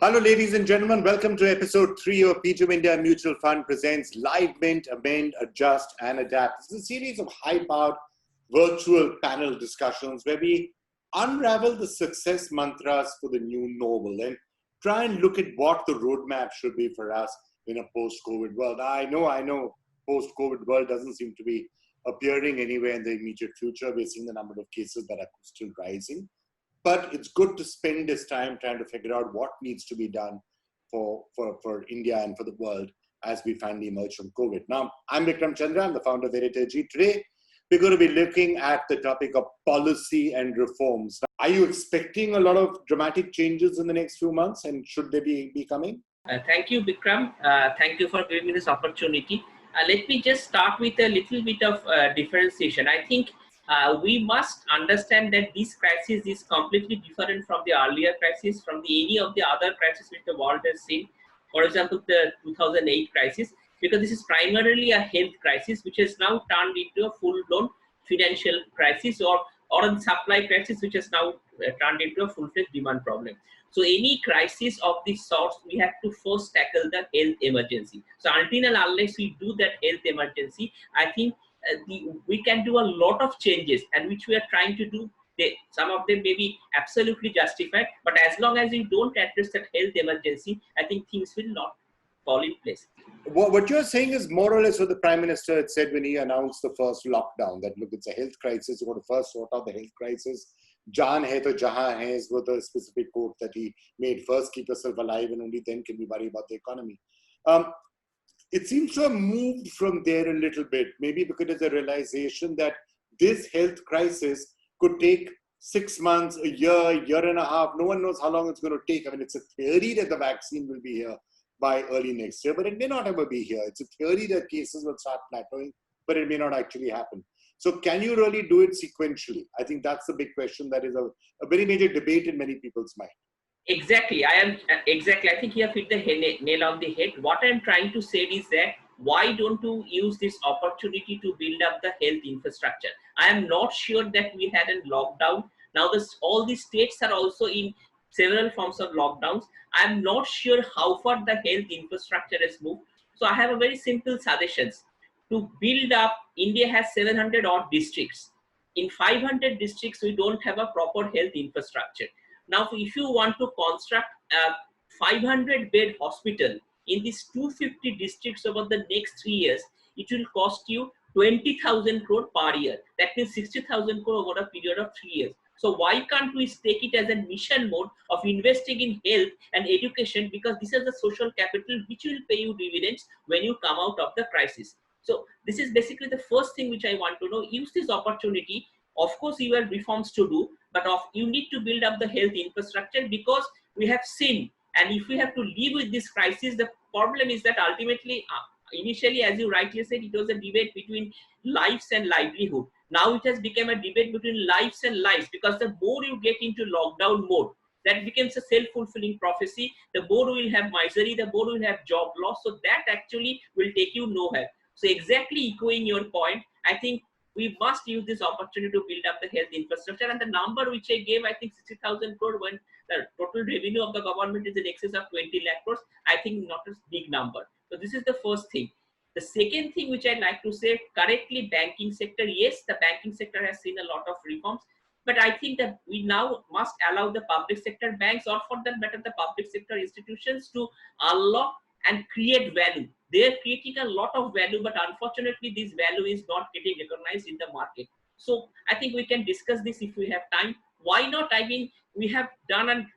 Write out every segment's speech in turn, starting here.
Hello, ladies and gentlemen. Welcome to episode 3 of P2 India Mutual Fund presents Live Mint, Amend, Adjust, and Adapt. This is a series of high-powered virtual panel discussions where we unravel the success mantras for the new normal and try and look at what the roadmap should be for us in a post-COVID world. I know, post-COVID world doesn't seem to be appearing anywhere in the immediate future. We're seeing the number of cases that are still rising. But it's good to spend this time trying to figure out what needs to be done for India and for the world as we finally emerge from COVID. Now, I'm Vikram Chandra. I'm the founder of Veritergy. Today, we're going to be looking at the topic of policy and reforms. Are you expecting a lot of dramatic changes in the next few months, and should they be coming? Thank you, Vikram. Thank you for giving me this opportunity. Let me just start with a little bit of differentiation. I think we must understand that this crisis is completely different from the earlier crisis, from any of the other crises which the world has seen. For example, the 2008 crisis, because this is primarily a health crisis, which has now turned into a full-blown financial crisis, or a supply crisis, which has now turned into a full-fledged demand problem. So any crisis of this sort, we have to first tackle the health emergency. So until and unless we do that health emergency, I think we can do a lot of changes, and which we are trying to do. Some of them may be absolutely justified, but as long as you don't address that health emergency, I think things will not fall in place. What you're saying is more or less what the Prime Minister had said when he announced the first lockdown, that look, it's a health crisis, you've got to first sort out the health crisis. Jaan hai to jahan hai is what the specific quote that he made. First, keep yourself alive, and only then can we worry about the economy. It seems to have moved from there a little bit, maybe because of the realization that this health crisis could take 6 months, a year and a half. No one knows how long it's going to take. I mean, it's a theory that the vaccine will be here by early next year, but it may not ever be here. It's a theory that cases will start plateauing, but it may not actually happen. So can you really do it sequentially? I think that's the big question that is a very major debate in many people's mind. Exactly. I think you have hit the nail on the head. What I'm trying to say is that why don't you use this opportunity to build up the health infrastructure? I am not sure that we had a lockdown. Now all the states are also in several forms of lockdowns. I'm not sure how far the health infrastructure has moved. So I have a very simple suggestions. To build up, India has 700 odd districts. In 500 districts, we don't have a proper health infrastructure. Now, if you want to construct a 500-bed hospital in these 250 districts over the next 3 years, it will cost you 20,000 crore per year. That means 60,000 crore over a period of 3 years. So why can't we take it as a mission mode of investing in health and education, because this is the social capital which will pay you dividends when you come out of the crisis. So this is basically the first thing which I want to know. Use this opportunity. Of course, you have reforms to do, but you need to build up the health infrastructure, because we have seen, and if we have to live with this crisis, the problem is that ultimately, initially, as you rightly said, it was a debate between lives and livelihood. Now it has become a debate between lives and lives, because the more you get into lockdown mode, that becomes a self-fulfilling prophecy. The more we will have misery, the more we will have job loss. So that actually will take you nowhere. So exactly echoing your point, I think we must use this opportunity to build up the health infrastructure. And the number which I gave, I think 60,000 crore, when the total revenue of the government is in excess of 20 lakh crores, I think not a big number. So this is the first thing. The second thing which I'd like to say, correctly, banking sector, yes, the banking sector has seen a lot of reforms, but I think that we now must allow the public sector banks, or for that matter, the public sector institutions, to unlock and create value. They are creating a lot of value, but unfortunately, this value is not getting recognized in the market. So I think we can discuss this if we have time. Why not? I mean, we have done a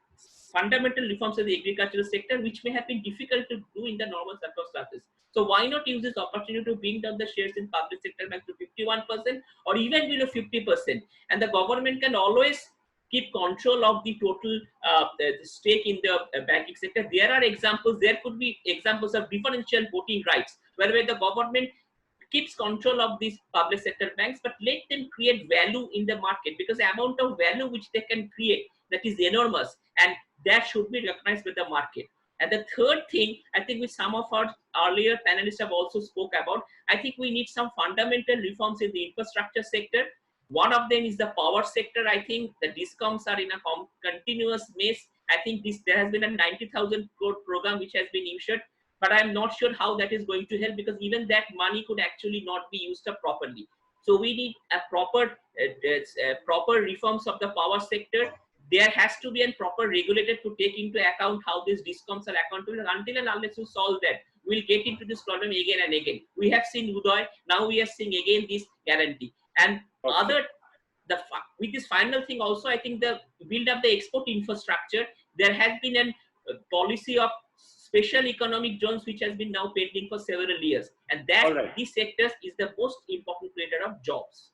fundamental reforms in the agricultural sector, which may have been difficult to do in the normal circumstances. So why not use this opportunity to bring down the shares in public sector banks to 51% or even below 50%? And the government can always keep control of the total the stake in the banking sector. There are examples, there could be examples of differential voting rights, whereby the government keeps control of these public sector banks, but let them create value in the market, because the amount of value which they can create, that is enormous, and that should be recognized by the market. And the third thing, I think which some of our earlier panelists have also spoke about, I think we need some fundamental reforms in the infrastructure sector. One of them is the power sector. I think the discoms are in a continuous mess. I think there has been a 90,000 crore program which has been issued, but I'm not sure how that is going to help, because even that money could actually not be used up properly. So we need a proper reforms of the power sector. There has to be a proper regulator to take into account how these discoms are accountable. Until and unless you solve that, we'll get into this problem again and again. We have seen Udoy, now we are seeing again this guarantee. And with this final thing also, I think the build up the export infrastructure, there has been a policy of special economic zones which has been now pending for several years, and that these sectors is the most important creator of jobs.